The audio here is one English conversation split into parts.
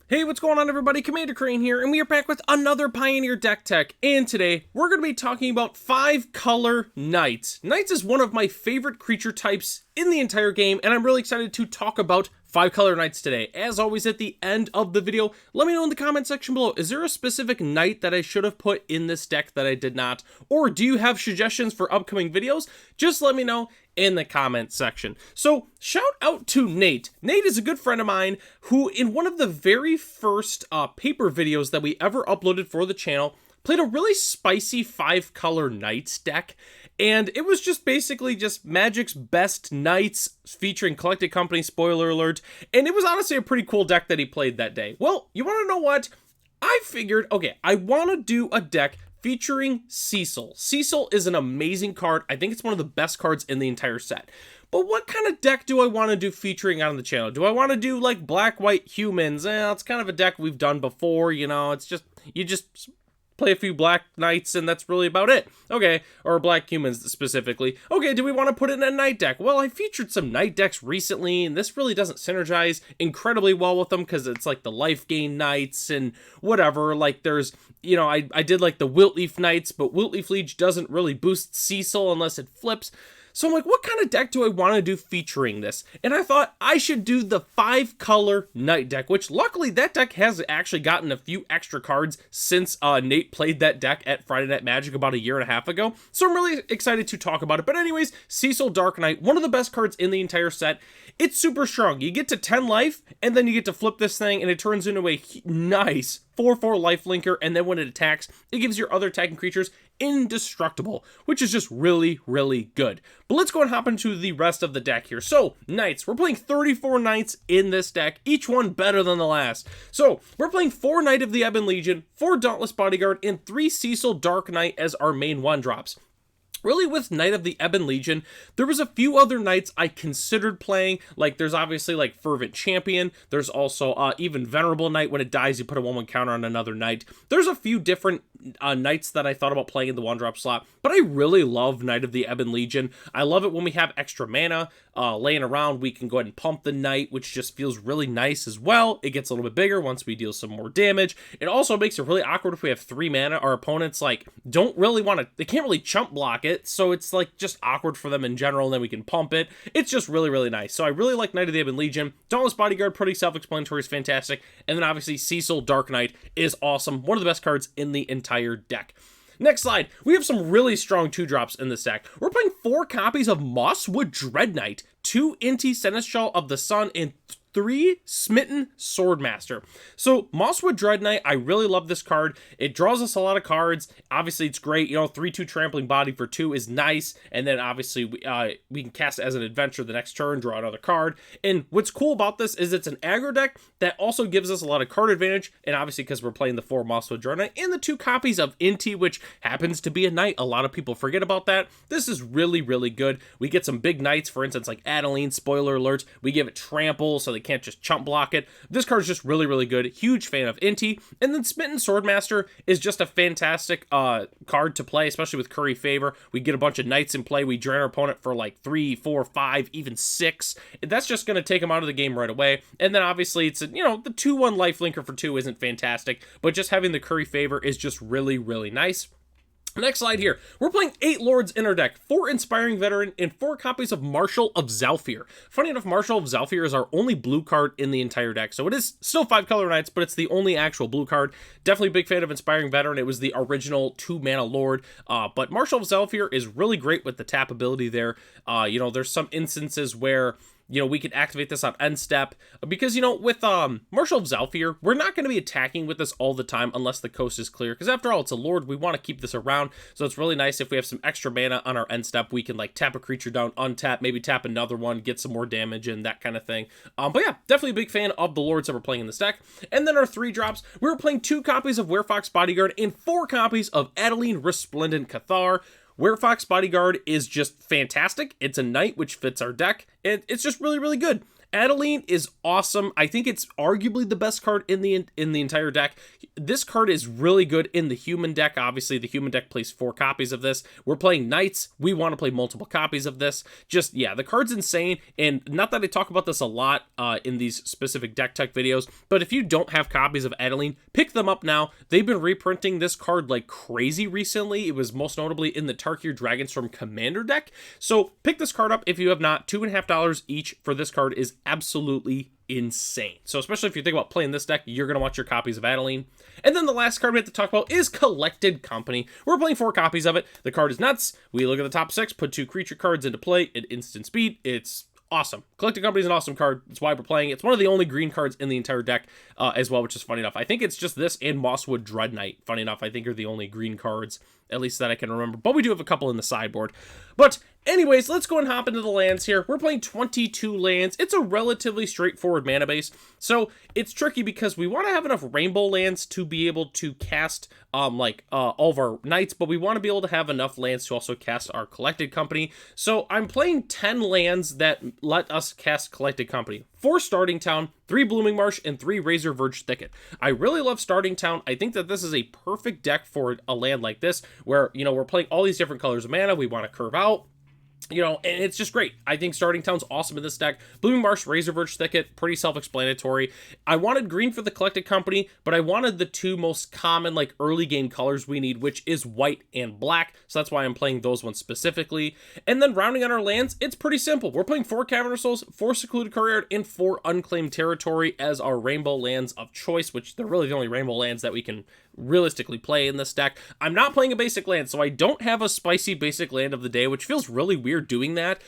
Hey, what's going on everybody? Commander Crane here, and we are back with another Pioneer deck tech, and today we're going to be talking about 5-color Knights. Knights is one of my favorite creature types in the entire game, and I'm really excited to talk about 5-color Knights today. As always, at the end of the video, let me know in the comment section below, is there a specific Knight that I should have put in this deck that I did not? Or do you have suggestions for upcoming videos? Just let me know in the comment section. So shout out to Nate. Nate is a good friend of mine who in one of the very first paper videos that we ever uploaded for the channel played a really spicy 5-color Knights deck. And it was just basically just Magic's best Knights featuring Collected Company, spoiler alert. And it was honestly a pretty cool deck that he played that day. Well, you want to know what? I figured, okay, I want to do a deck featuring Cecil. Cecil is an amazing card. I think it's one of the best cards in the entire set. But what kind of deck do I want to do featuring on the channel? Do I want to do like black-white humans? It's kind of a deck we've done before, you know, it's just, you just play a few black knights and that's really about it. Okay, or black humans specifically. Okay, do we want to put it in a knight deck? Well, I featured some knight decks recently and this really doesn't synergize incredibly well with them because it's like the life gain knights and whatever. Like there's, you know, I did like the Wiltleaf Knights, but Wiltleaf Liege doesn't really boost Cecil unless it flips. So I'm like, what kind of deck do I want to do featuring this? And I thought I should do the 5-color Knight deck, which luckily that deck has actually gotten a few extra cards since Nate played that deck at Friday Night Magic about a year and a half ago. So I'm really excited to talk about it. But anyways, Cecil Dark Knight, one of the best cards in the entire set. It's super strong. You get to 10 life, and then you get to flip this thing, and it turns into a nice 4/4 lifelinker, and then when it attacks, it gives your other attacking creatures indestructible, which is just really, really good. But let's go and hop into the rest of the deck here. So, Knights. We're playing 34 Knights in this deck, each one better than the last. So, we're playing 4 Knight of the Ebon Legion, 4 Dauntless Bodyguard, and 3 Cecil Dark Knight as our main 1-drops. Really, with Knight of the Ebon Legion, there was a few other Knights I considered playing. Like, there's obviously, like, Fervent Champion. There's also even Venerable Knight. When it dies, you put a 1/1 counter on another Knight. There's a few different Knights that I thought about playing in the 1-drop slot. But I really love Knight of the Ebon Legion. I love it when we have extra mana laying around. We can go ahead and pump the Knight, which just feels really nice as well. It gets a little bit bigger once we deal some more damage. It also makes it really awkward if we have 3 mana. Our opponents, like, don't really want to... They can't really chump block it. So it's like just awkward for them in general, and then we can pump it. It's just really, really nice. So I really like Knight of the Ebon Legion. Dauntless Bodyguard, pretty self-explanatory, is fantastic. And then obviously Cecil Dark Knight is awesome. One of the best cards in the entire deck. Next slide, we have some really strong 2-drops in this deck. We're playing 4 copies of Mosswood Dread Knight, 2 Inti Seneschal of the Sun, and 3 Smitten Swordmaster. So Mosswood Dread Knight, I really love this card. It draws us a lot of cards. Obviously, it's great. You know, 3/2 Trampling Body for 2 is nice. And then obviously we can cast it as an adventure the next turn, draw another card. And what's cool about this is it's an aggro deck that also gives us a lot of card advantage. And obviously, because we're playing the 4 Mosswood Dread Knight and the 2 copies of Inti, which happens to be a knight. A lot of people forget about that. This is really, really good. We get some big knights, for instance, like Adeline, spoiler alert. We give it trample so they can't just chump block it. This card is just really, really good. Huge fan of Inti. And then Smitten Swordmaster is just a fantastic card to play, especially with Curry Favor. We get a bunch of knights in play. We drain our opponent for like 3, 4, 5, even 6. That's just going to take them out of the game right away. And then obviously it's, you know, the 2/1 lifelinker for 2 isn't fantastic, but just having the Curry Favor is just really, really nice. Next slide here. We're playing 8 Lords in our deck, 4 Inspiring Veteran, and 4 copies of Marshal of Zhalfir. Funny enough, Marshal of Zhalfir is our only blue card in the entire deck, so it is still 5-color Knights, but it's the only actual blue card. Definitely a big fan of Inspiring Veteran. It was the original 2-mana Lord, but Marshal of Zhalfir is really great with the tap ability there. You know, there's some instances where, you know, we can activate this on end step because, you know, with Marshal of Zhalfir, we're not going to be attacking with this all the time unless the coast is clear, because after all, it's a Lord. We want to keep this around, so it's really nice if we have some extra mana on our end step. We can like tap a creature down, untap, maybe tap another one, get some more damage and that kind of thing. But yeah, definitely a big fan of the Lords that we're playing in this deck. And then our 3-drops, we were playing 2 copies of Werefox Bodyguard and 4 copies of Adeline Resplendent Cathar. Werefox Bodyguard is just fantastic. It's a knight, which fits our deck. It's just really, really good. Adeline is awesome. I think it's arguably the best card in the entire deck. This card is really good in the human deck. Obviously, the human deck plays 4 copies of this. We're playing knights. We want to play multiple copies of this. Just, yeah, the card's insane. And not that I talk about this a lot in these specific deck tech videos, but if you don't have copies of Adeline, pick them up now. They've been reprinting this card like crazy recently. It was most notably in the Tarkir Dragonstorm Commander deck. So pick this card up if you have not. $2.50 each for this card is absolutely insane. So especially if you think about playing this deck, you're going to want your copies of Adeline. And then the last card we have to talk about is Collected Company. We're playing 4 copies of it. The card is nuts. We look at the top 6, put 2 creature cards into play at instant speed. It's awesome. Collected Company is an awesome card. That's why we're playing it. It's one of the only green cards in the entire deck as well, which is funny enough. I think it's just this and Mosswood Dread Knight, funny enough, I think are the only green cards, at least that I can remember. But we do have a couple in the sideboard. But anyways, let's go and hop into the lands here. We're playing 22 lands. It's a relatively straightforward mana base. So it's tricky because we want to have enough rainbow lands to be able to cast all of our knights, but we want to be able to have enough lands to also cast our Collected Company. So I'm playing 10 lands that let us cast Collected Company. 4 Starting Town, 3 Blooming Marsh, and 3 Razor Verge Thicket. I really love Starting Town. I think that this is a perfect deck for a land like this, where, you know, we're playing all these different colors of mana. We want to curve out, you know, and it's just great. I think Starting Town's awesome in this deck. Blooming Marsh, Razor Verge Thicket, pretty self-explanatory. I wanted green for the Collected Company, but I wanted the 2 most common, like, early game colors we need, which is white and black, so that's why I'm playing those ones specifically. And then rounding on our lands, it's pretty simple. We're playing 4 Cavernous Souls, 4 Secluded Courtyard, and 4 Unclaimed Territory as our rainbow lands of choice, which they're really the only rainbow lands that we can realistically play in this deck. I'm not playing a basic land, so I don't have a spicy basic land of the day, which feels really weird doing that.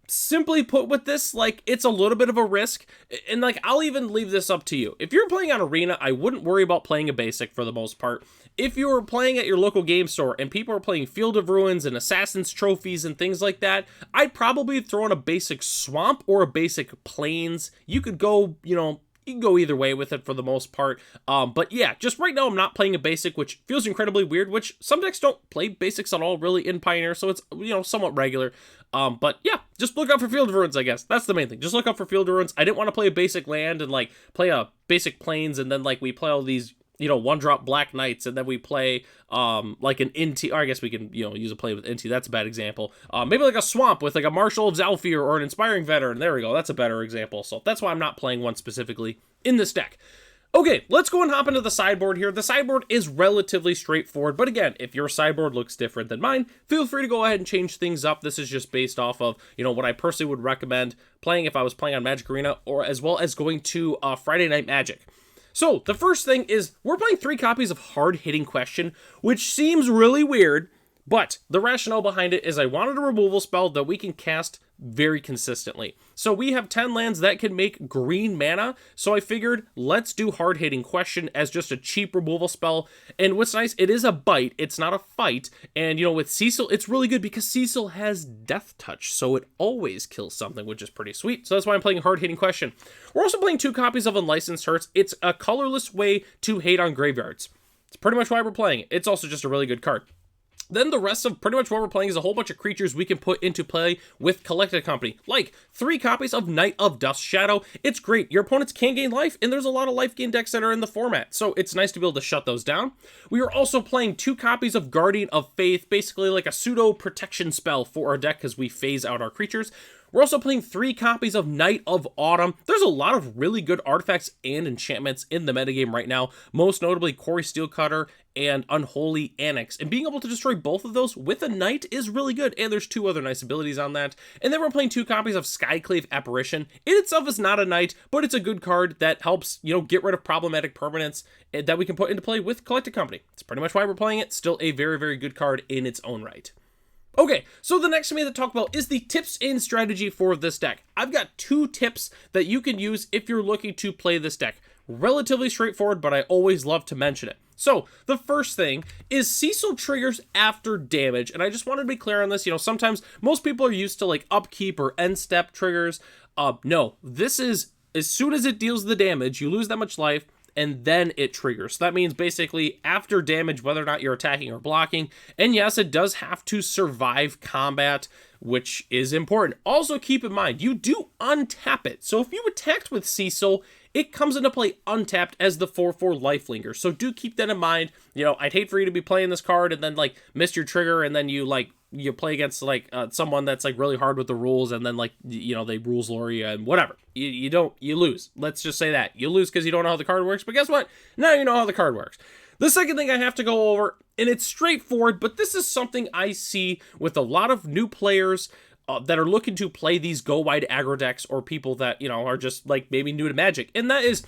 Simply put, with this, like, it's a little bit of a risk, and like, I'll even leave this up to you. If you're playing on Arena, I wouldn't worry about playing a basic for the most part. If you were playing at your local game store and people are playing Field of Ruins and Assassin's Trophies and things like that, I'd probably throw in a basic Swamp or a basic Plains. You could go, you know, you can go either way with it for the most part. But yeah, just right now I'm not playing a basic, which feels incredibly weird, which some decks don't play basics at all really in Pioneer, so it's, you know, somewhat regular. But yeah, just look out for Field of Ruins, I guess. That's the main thing. Just look out for Field of Ruins. I didn't want to play a basic land and like play a basic Plains and then like we play all these, you know, 1-drop Black Knights, and then we play like an NT, or I guess we can, you know, use a play with NT. That's a bad example. Maybe like a Swamp with like a Marshal of Zalfir or an Inspiring Veteran. There we go. That's a better example. So that's why I'm not playing one specifically in this deck. Okay, let's go and hop into the sideboard here. The sideboard is relatively straightforward, but again, if your sideboard looks different than mine, feel free to go ahead and change things up. This is just based off of, you know, what I personally would recommend playing if I was playing on Magic Arena, or as well as going to Friday Night Magic. So the first thing is we're playing 3 copies of Hard Hitting Question, which seems really weird, but the rationale behind it is I wanted a removal spell that we can cast very consistently. So we have 10 lands that can make green mana, so I figured let's do Hard Hitting Question as just a cheap removal spell. And what's nice, it is a bite, it's not a fight, and you know, with Cecil it's really good because Cecil has Death Touch, so it always kills something, which is pretty sweet. So that's why I'm playing Hard Hitting Question. We're also playing 2 copies of Unlicensed Hearts. It's a colorless way to hate on graveyards. It's pretty much why we're playing it. It's also just a really good card. Then the rest of pretty much what we're playing is a whole bunch of creatures we can put into play with Collected Company, like 3 copies of Knight of Dust Shadow. It's great. Your opponents can gain life, and there's a lot of life gain decks that are in the format, so it's nice to be able to shut those down. We are also playing 2 copies of Guardian of Faith, basically like a pseudo protection spell for our deck because we phase out our creatures. We're also playing 3 copies of Knight of Autumn. There's a lot of really good artifacts and enchantments in the metagame right now, most notably Quarry Steelcutter and Unholy Annex. And being able to destroy both of those with a Knight is really good, and there's 2 other nice abilities on that. And then we're playing 2 copies of Skyclave Apparition. It itself is not a Knight, but it's a good card that helps, you know, get rid of problematic permanents that we can put into play with Collected Company. It's pretty much why we're playing it. Still a very, very good card in its own right. Okay, so the next thing to talk about is the tips and strategy for this deck. I've got 2 tips that you can use if you're looking to play this deck. Relatively straightforward, but I always love to mention it. So, the first thing is Cecil triggers after damage, and I just wanted to be clear on this. You know, sometimes most people are used to like upkeep or end step triggers. No, this is as soon as it deals the damage, you lose that much life, and then it triggers. So that means basically after damage, whether or not you're attacking or blocking. And yes, it does have to survive combat which is important. Also keep in mind, you do untap it. So if you attacked with Cecil, it comes into play untapped as the 4/4 Lifelinger. So do keep that in mind. You know, I'd hate for you to be playing this card and then like miss your trigger and then you play against like someone that's like really hard with the rules and then like, you know, they rules lore you and whatever. You lose. Let's just say that. You lose because you don't know how the card works, but guess what? Now you know how the card works. The second thing I have to go over, and it's straightforward, but this is something I see with a lot of new players that are looking to play these go wide aggro decks, or people that, you know, are just like maybe new to Magic, and that is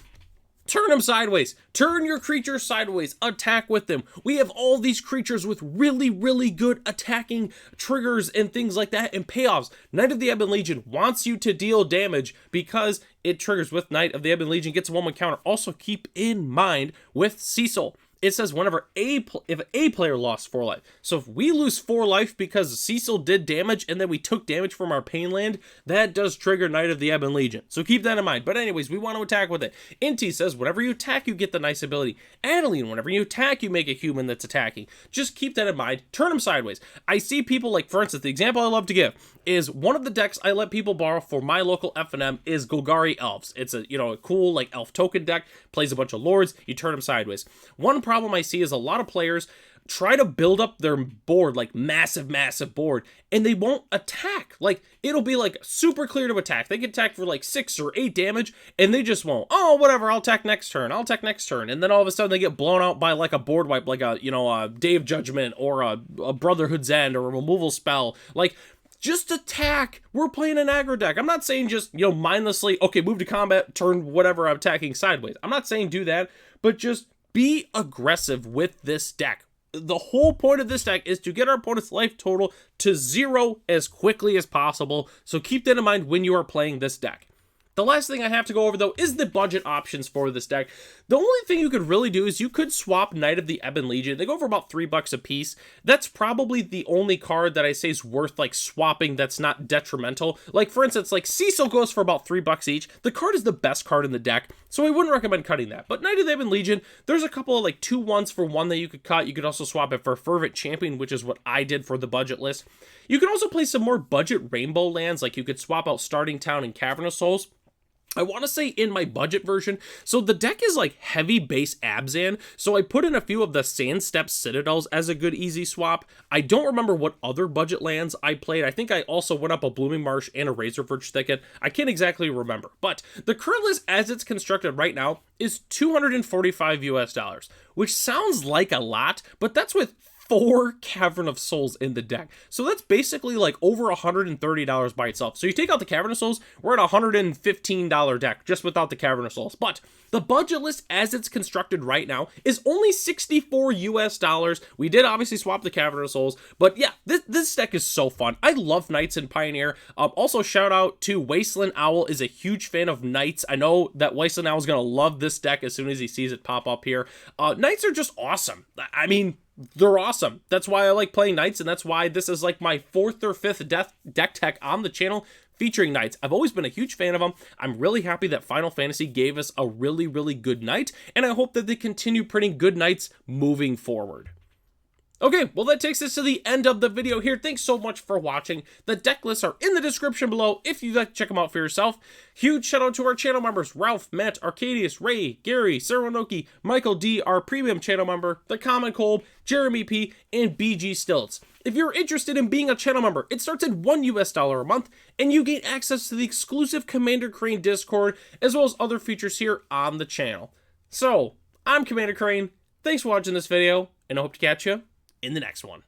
turn them sideways. Turn your creatures sideways. Attack with them. We have all these creatures with really, really good attacking triggers and things like that and payoffs. Knight of the Ebon Legion wants you to deal damage because it triggers with Knight of the Ebon Legion, gets a 1/1 counter. Also keep in mind with Cecil, it says whenever if a player lost 4 life. So if we lose 4 life because Cecil did damage and then we took damage from our pain land, that does trigger Knight of the Ebon Legion. So keep that in mind. But anyways, we want to attack with it. Inti says whenever you attack, you get the nice ability. Adeline, whenever you attack, you make a human that's attacking. Just keep that in mind. Turn them sideways. I see people like, for instance, the example I love to give is one of the decks I let people borrow for my local F&M is Golgari Elves. It's a, you know, a cool like elf token deck, plays a bunch of lords, you turn them sideways. One problem I see is a lot of players try to build up their board, like massive board, and they won't attack. Like, it'll be like super clear to attack. They can attack for like 6 or 8 damage, and they just won't. Oh, whatever, I'll attack next turn. And then all of a sudden they get blown out by like a board wipe, like a, you know, a Day of Judgment or a Brotherhood's End or a removal spell. Like, just attack. We're playing an aggro deck. I'm not saying just, you know, mindlessly, okay, move to combat, turn whatever I'm attacking sideways. I'm not saying do that, but just be aggressive with this deck. The whole point of this deck is to get our opponent's life total to 0 as quickly as possible. So keep that in mind when you are playing this deck. The last thing I have to go over, though, is the budget options for this deck. The only thing you could really do is you could swap Knight of the Ebon Legion. They go for about $3 a piece. That's probably the only card that I say is worth, like, swapping that's not detrimental. Like, for instance, like, Cecil goes for about $3 each. The card is the best card in the deck, so I wouldn't recommend cutting that. But Knight of the Ebon Legion, there's a couple of, like, 2/1s for 1 that you could cut. You could also swap it for Fervent Champion, which is what I did for the budget list. You can also play some more budget rainbow lands, like you could swap out Starting Town and Cavernous Souls. I want to say in my budget version, so the deck is like heavy base Abzan, so I put in a few of the Sandstep Citadels as a good easy swap. I don't remember what other budget lands I played. I think I also went up a Blooming Marsh and a Razorverge Thicket. I can't exactly remember, but the current list as it's constructed right now is $245 US, which sounds like a lot, but that's with 4 Cavern of Souls in the deck. So that's basically like over $130 by itself. So you take out the Cavern of Souls, we're at a $115 deck just without the Cavern of Souls. But the budget list as it's constructed right now is only $64 US. We did obviously swap the Cavern of Souls, but yeah, this deck is so fun. I love Knights and Pioneer. Also shout out to Wasteland Owl, is a huge fan of Knights. I know that Wasteland Owl is going to love this deck as soon as he sees it pop up here. Knights are just awesome. I mean, they're awesome. That's why I like playing Knights, and that's why this is like my 4th or 5th deck tech on the channel featuring Knights. I've always been a huge fan of them. I'm really happy that Final Fantasy gave us a really, really good Knight, and I hope that they continue printing good Knights moving forward. Okay, well that takes us to the end of the video here. Thanks so much for watching. The deck lists are in the description below if you'd like to check them out for yourself. Huge shout out to our channel members, Ralph, Matt, Arcadius, Ray, Gary, Saranoki, Michael D, our premium channel member, The Common Cold, Jeremy P, and BG Stilts. If you're interested in being a channel member, it starts at $1 US a month, and you gain access to the exclusive Commander Crane Discord, as well as other features here on the channel. So, I'm Commander Crane, thanks for watching this video, and I hope to catch you in the next one.